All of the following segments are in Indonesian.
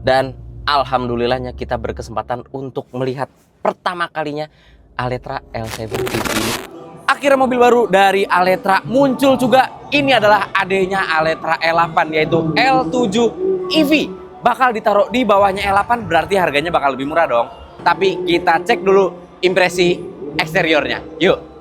Dan alhamdulillahnya kita berkesempatan untuk melihat pertama kalinya Aletra L7 EV ini. Akhirnya mobil baru dari Aletra muncul juga. Ini adalah adanya Aletra L8 yaitu L7 EV. Bakal ditaruh di bawahnya L8 berarti harganya bakal lebih murah dong. Tapi kita cek dulu impresi eksteriornya. Yuk.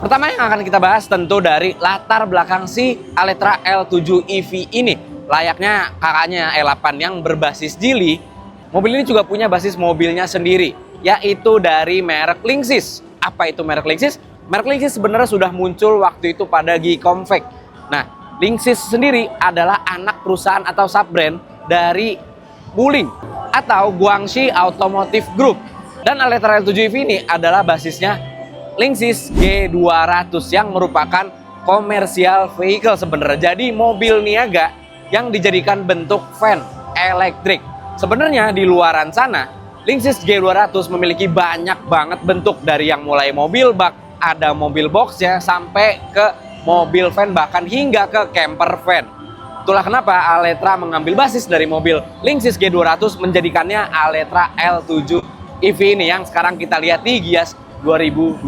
Pertama yang akan kita bahas tentu dari latar belakang si Aletra L7 EV ini. Layaknya kakaknya L8 yang berbasis Geely, mobil ini juga punya basis mobilnya sendiri, yaitu dari merek Linksys. Apa itu merek Linksys? Merek Linksys sebenarnya sudah muncul waktu itu pada Gconfig. Nah, Linksys sendiri adalah anak perusahaan atau sub-brand dari Wuling atau Guangxi Automotive Group. Dan Aletra L7 EV ini adalah basisnya Linksys G200 yang merupakan komersial vehicle sebenarnya. Jadi mobil niaga yang dijadikan bentuk van elektrik. Sebenarnya di luaran sana, Linksys G200 memiliki banyak banget bentuk, dari yang mulai mobil bak, ada mobil box ya, sampai ke mobil van, bahkan hingga ke camper van. Itulah kenapa Aletra mengambil basis dari mobil Linksys G200 menjadikannya Aletra L7 EV ini yang sekarang kita lihat di Gias 2026.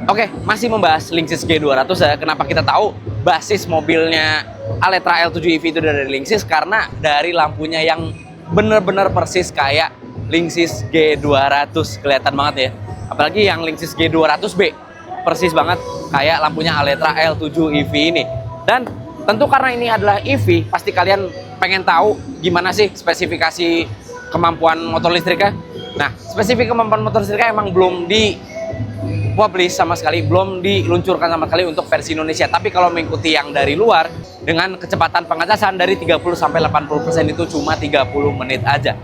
Oke, masih membahas Linksys G200 ya. Kenapa kita tahu basis mobilnya Aletra L7 EV itu dari Linksys? Karena dari lampunya yang bener-bener persis kayak Linksys G200, kelihatan banget ya. Apalagi yang Linksys G200B, persis banget kayak lampunya Aletra L7 EV ini. Dan tentu karena ini adalah EV, pasti kalian pengen tahu gimana sih spesifikasi kemampuan motor listriknya. Nah, spesifik kemampuan motor listriknya emang belum di-publish sama sekali, belum diluncurkan sama sekali untuk versi Indonesia. Tapi kalau mengikuti yang dari luar, dengan kecepatan pengacasan dari 30-80% itu cuma 30 menit aja.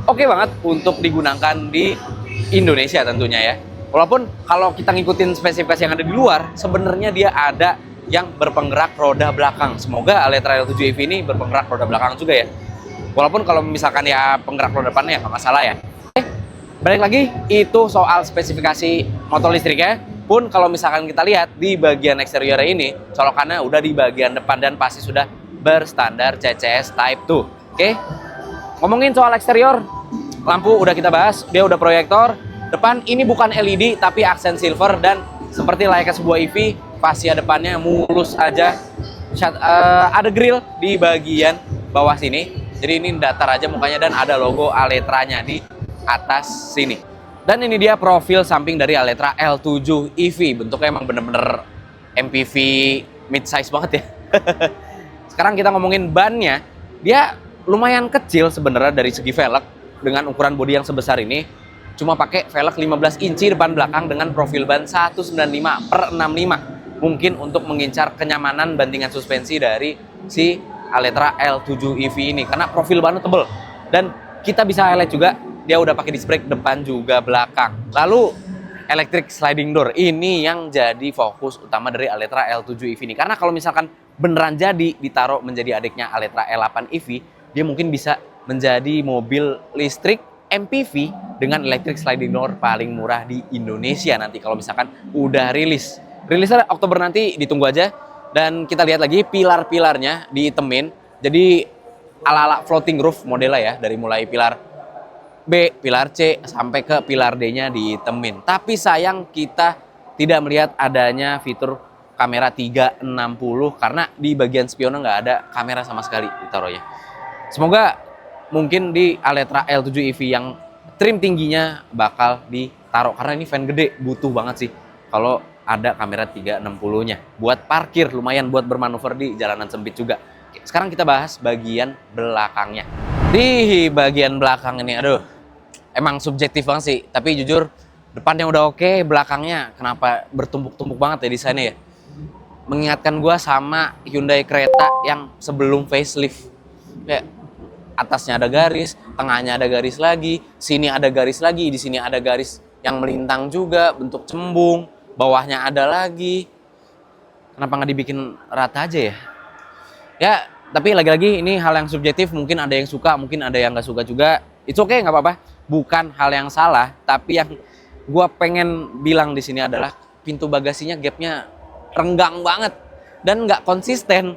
Oke banget untuk digunakan di Indonesia tentunya ya. Walaupun kalau kita ngikutin spesifikasi yang ada di luar, sebenarnya dia ada yang berpenggerak roda belakang. Semoga Aletra L7 EV ini berpenggerak roda belakang juga ya. Walaupun kalau misalkan ya penggerak roda depannya ya nggak masalah ya. Balik lagi, itu soal spesifikasi motor listriknya. Pun kalau misalkan kita lihat di bagian eksterior ini, colokannya udah di bagian depan dan pasti sudah berstandar CCS Type 2. Oke, ngomongin soal eksterior, lampu udah kita bahas, dia udah proyektor. Depan ini bukan LED tapi aksen silver, dan seperti layaknya sebuah EV, fascia depannya mulus aja. Ada grill di bagian bawah sini, jadi ini datar aja mukanya, dan ada logo Aletranya di atas sini. Dan ini dia profil samping dari Aletra L7 EV. Bentuknya emang bener-bener MPV mid-size banget ya. Sekarang kita ngomongin bannya. Dia lumayan kecil sebenarnya dari segi velg, dengan ukuran bodi yang sebesar ini. Cuma pakai velg 15 inci depan belakang dengan profil ban 195/65. Mungkin untuk mengincar kenyamanan bandingan suspensi dari si Aletra L7 EV ini, karena profil bannya tebel. Dan kita bisa highlight juga, dia udah pakai disc brake depan juga belakang. Lalu electric sliding door, ini yang jadi fokus utama dari Aletra L7 EV ini. Karena kalau misalkan beneran jadi ditaruh menjadi adiknya Aletra L8 EV, dia mungkin bisa menjadi mobil listrik MPV dengan electric sliding door paling murah di Indonesia nanti kalau misalkan udah rilis. Rilisnya Oktober nanti, ditunggu aja. Dan kita lihat lagi pilar-pilarnya diitemin. Jadi ala-ala floating roof modelnya ya, dari mulai pilar B, pilar C, sampai ke pilar D-nya ditemin. Tapi sayang kita tidak melihat adanya fitur kamera 360 karena di bagian spionnya nggak ada kamera sama sekali ditaruhnya. Semoga mungkin di Aletra L7 EV yang trim tingginya bakal ditaruh, karena ini van gede, butuh banget sih kalau ada kamera 360-nya. Buat parkir lumayan, buat bermanuver di jalanan sempit juga. Sekarang kita bahas bagian belakangnya. Di bagian belakang ini, aduh, emang subjektif banget sih, tapi jujur depannya udah oke, belakangnya kenapa bertumpuk-tumpuk banget ya desainnya ya. mengingatkan gua sama Hyundai Creta yang sebelum facelift. Kayak atasnya ada garis, tengahnya ada garis lagi, sini ada garis lagi, di sini ada garis yang melintang juga bentuk cembung, bawahnya ada lagi. Kenapa nggak dibikin rata aja ya? Ya, tapi lagi-lagi ini hal yang subjektif, mungkin ada yang suka, mungkin ada yang nggak suka juga. It's okay, nggak apa-apa. Bukan hal yang salah, tapi yang gua pengen bilang di sini adalah pintu bagasinya gapnya renggang banget dan nggak konsisten.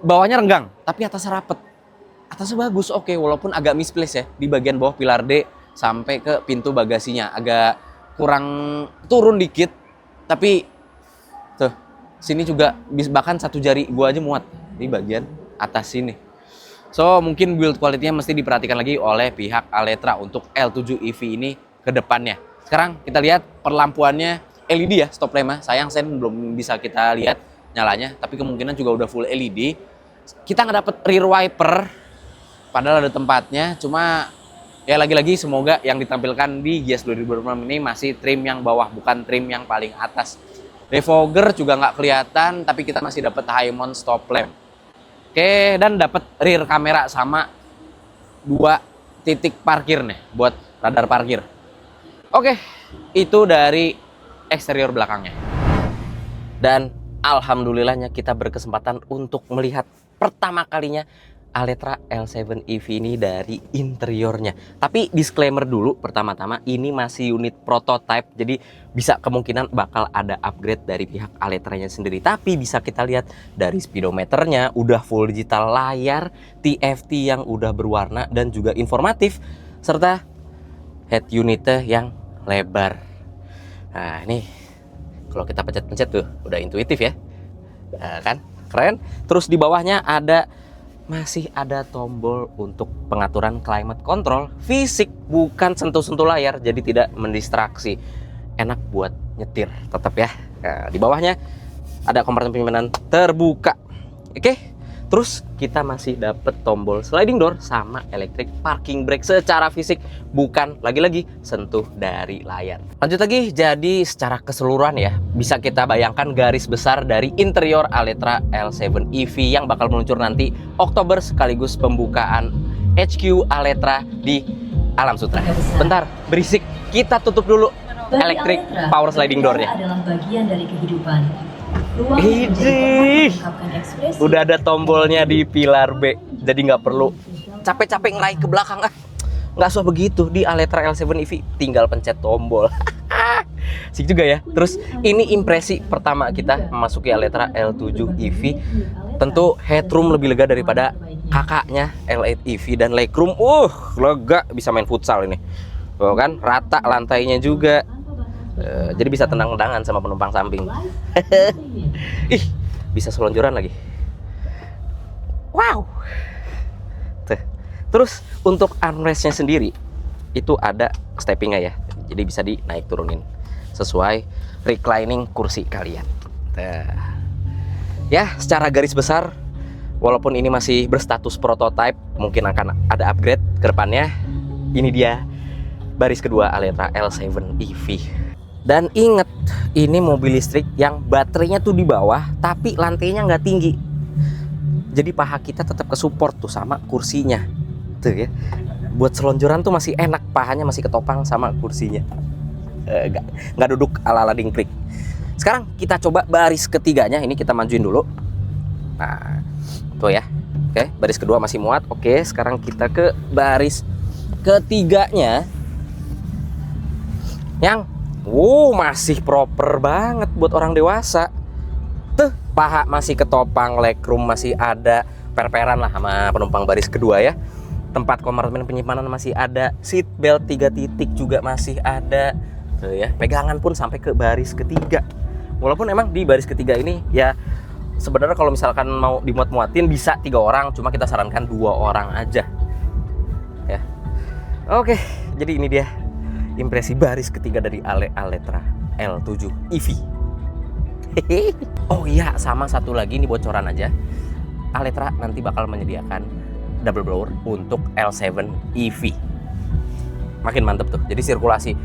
Bawahnya renggang, tapi atasnya rapet. Atasnya bagus, oke, walaupun agak misplace ya di bagian bawah pilar D sampai ke pintu bagasinya agak kurang turun dikit, tapi tuh sini juga bahkan satu jari gua aja muat di bagian atas sini. So mungkin build quality-nya mesti diperhatikan lagi oleh pihak Aletra untuk L7 EV ini ke depannya. Sekarang kita lihat perlampuannya LED ya, stop lamp. Sayang sen belum bisa kita lihat nyalanya, tapi kemungkinan juga udah full LED. Kita nggak dapet rear wiper, padahal ada tempatnya. Cuma ya lagi-lagi semoga yang ditampilkan di Gias 2026 ini masih trim yang bawah, bukan trim yang paling atas. Defogger juga nggak kelihatan, tapi kita masih dapat high mount stop lamp. Oke, dan dapat rear kamera sama 2 titik parkir nih buat radar parkir. Oke, itu dari eksterior belakangnya. Dan alhamdulillahnya kita berkesempatan untuk melihat pertama kalinya Aletra L7 EV ini dari interiornya. Tapi disclaimer dulu, pertama-tama ini masih unit prototype, jadi bisa kemungkinan bakal ada upgrade dari pihak Aletranya sendiri. Tapi bisa kita lihat dari speedometernya udah full digital, layar TFT yang udah berwarna dan juga informatif, serta head unitnya yang lebar. Nah ini kalau kita pencet-pencet tuh udah intuitif ya, nah, kan keren. Terus di bawahnya masih ada tombol untuk pengaturan climate control fisik, bukan sentuh-sentuh layar, jadi tidak mendistraksi. Enak buat nyetir tetap ya. Nah, di bawahnya ada kompartemen penyimpanan terbuka. Oke. Terus kita masih dapat tombol sliding door sama electric parking brake secara fisik, bukan lagi-lagi sentuh dari layar. Lanjut lagi, jadi secara keseluruhan ya, bisa kita bayangkan garis besar dari interior Aletra L7 EV yang bakal meluncur nanti Oktober, sekaligus pembukaan HQ Aletra di Alam Sutra. Bentar, berisik. Kita tutup dulu electric power sliding door-nya. Adalah bagian dari kehidupan. Idih, udah ada tombolnya di pilar B, jadi nggak perlu capek-capek ngeraih ke belakang. Nggak usah begitu, di Aletra L7 EV tinggal pencet tombol. Sik juga ya. Terus ini impresi pertama kita memasuki Aletra L7 EV. Tentu headroom lebih lega daripada kakaknya L8 EV, dan legroom lega, bisa main futsal ini. Tuh kan, rata lantainya juga. Jadi bisa tenang-tenangan sama penumpang samping. Ih, bisa selonjoran lagi. Wow. Tuh. Terus untuk armrestnya sendiri itu ada steppingnya ya, jadi bisa dinaik turunin sesuai reclining kursi kalian. Ya, secara garis besar, walaupun ini masih berstatus prototype, mungkin akan ada upgrade ke depannya. Ini dia baris kedua Aletra L7 EV. Dan inget, ini mobil listrik yang baterainya tuh di bawah, tapi lantainya nggak tinggi. Jadi paha kita tetap kesupport tuh sama kursinya. Tuh ya. Buat selonjoran tuh masih enak, pahanya masih ketopang sama kursinya. Nggak duduk ala-ala dingklik. Sekarang kita coba baris ketiganya, ini kita majuin dulu. Nah, tuh ya. Oke, baris kedua masih muat. Oke, sekarang kita ke baris ketiganya. Yang masih proper banget buat orang dewasa. Tuh, paha masih ketopang, legroom masih ada, per-peran lah sama penumpang baris kedua ya. Tempat kompartemen penyimpanan masih ada, seat belt 3 titik juga masih ada. Tuh ya, pegangan pun sampai ke baris ketiga. Walaupun emang di baris ketiga ini ya sebenarnya kalau misalkan mau dimuat-muatin bisa 3 orang, cuma kita sarankan 2 orang aja. Ya. Oke, jadi ini dia impresi baris ketiga dari Aletra L7 EV. Oh iya, sama satu lagi nih bocoran aja. Aletra nanti bakal menyediakan double blower untuk L7 EV. Makin mantep tuh. Jadi sirkulasi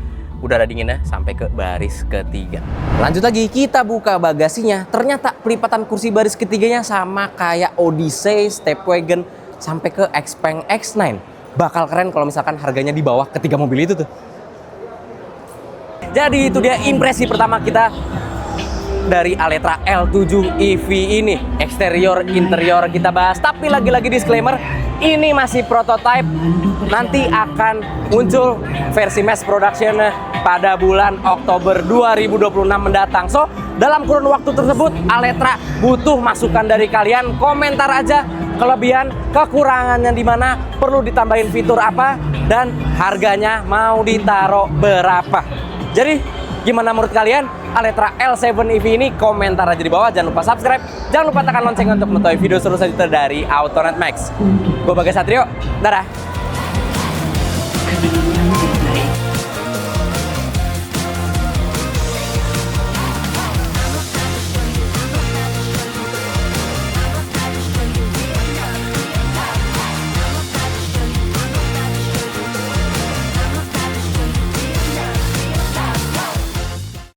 udara dinginnya sampai ke baris ketiga. Lanjut lagi, kita buka bagasinya. Ternyata pelipatan kursi baris ketiganya sama kayak Odyssey, Stepwagon, sampai ke Xpeng X9. Bakal keren kalau misalkan harganya di bawah ketiga mobil itu tuh. Jadi itu dia impresi pertama kita dari Aletra L7 EV ini. Eksterior, interior kita bahas. Tapi lagi-lagi disclaimer, ini masih prototype. Nanti akan muncul versi mass production pada bulan Oktober 2026 mendatang. So, dalam kurun waktu tersebut, Aletra butuh masukan dari kalian. Komentar aja kelebihan, kekurangannya di mana, perlu ditambahin fitur apa, dan harganya mau ditaruh berapa. Jadi, gimana menurut kalian Aletra L7 EV ini? Komentar aja di bawah. Jangan lupa subscribe, jangan lupa tekan lonceng untuk mengetahui video seru selanjutnya dari Autonet Max. Gue Bagas Satrio, dadah.